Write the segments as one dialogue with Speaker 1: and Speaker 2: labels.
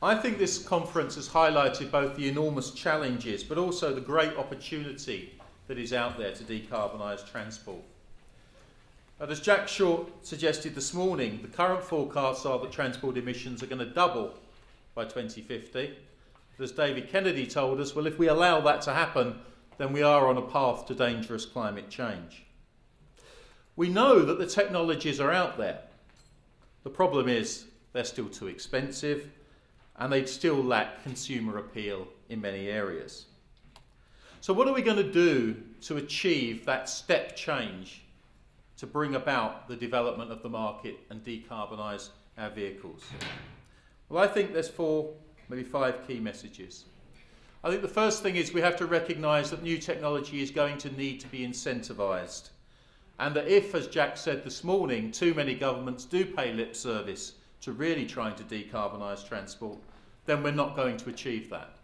Speaker 1: I think this conference has highlighted both the enormous challenges but also the great opportunity that is out there to decarbonise transport. But as Jack Short suggested this morning, the current forecasts are that transport emissions are going to double by 2050. But as David Kennedy told us, well, if we allow that to happen, then we are on a path to dangerous climate change. We know that the technologies are out there. The problem is they're still too expensive and they still lack consumer appeal in many areas. So what are we going to do to achieve that step change to bring about the development of the market and decarbonise our vehicles? Well, I think there's 4, maybe 5 key messages. I think the first thing is we have to recognise that new technology is going to need to be incentivised, and that if, as Jack said this morning, too many governments do pay lip service to really trying to decarbonise transport, then we're not going to achieve that.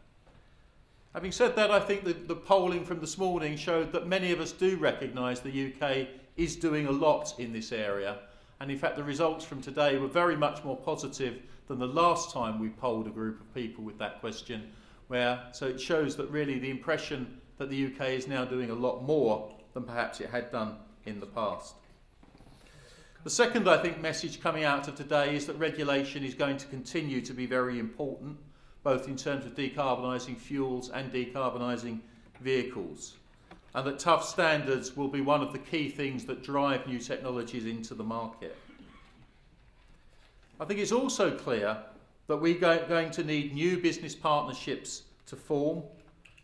Speaker 1: Having said that, I think the polling from this morning showed that many of us do recognise the UK is doing a lot in this area, and in fact the results from today were very much more positive than the last time we polled a group of people with that question, so it shows that really the impression that the UK is now doing a lot more than perhaps it had done in the past. The second, I think, message coming out of today is that regulation is going to continue to be very important, both in terms of decarbonising fuels and decarbonising vehicles, and that tough standards will be one of the key things that drive new technologies into the market. I think it's also clear that we're going to need new business partnerships to form,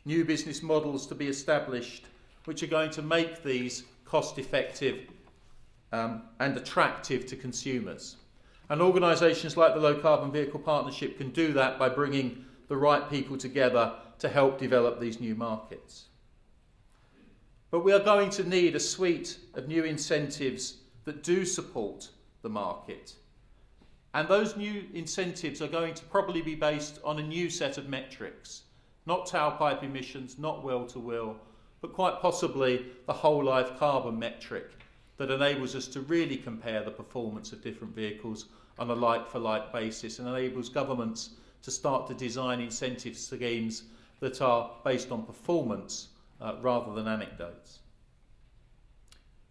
Speaker 1: new business models to be established, which are going to make these cost-effective and attractive to consumers. And organisations like the Low Carbon Vehicle Partnership can do that by bringing the right people together to help develop these new markets. But we are going to need a suite of new incentives that do support the market. And those new incentives are going to probably be based on a new set of metrics, not tailpipe emissions, not well-to-wheel, but quite possibly the whole life carbon metric that enables us to really compare the performance of different vehicles on a like-for-like basis and enables governments to start to design incentive schemes that are based on performance rather than anecdotes.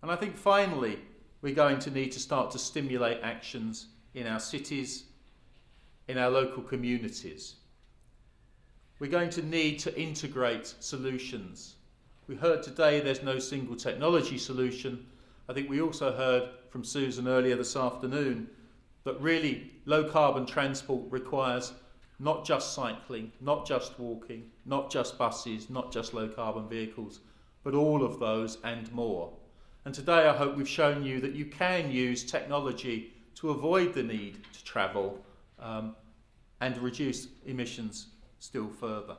Speaker 1: And I think finally we're going to need to start to stimulate actions in our cities, in our local communities. We're going to need to integrate solutions. We heard today there's no single technology solution. I think we also heard from Susan earlier this afternoon that really low carbon transport requires not just cycling, not just walking, not just buses, not just low carbon vehicles, but all of those and more. And today I hope we've shown you that you can use technology to avoid the need to travel and reduce emissions still further.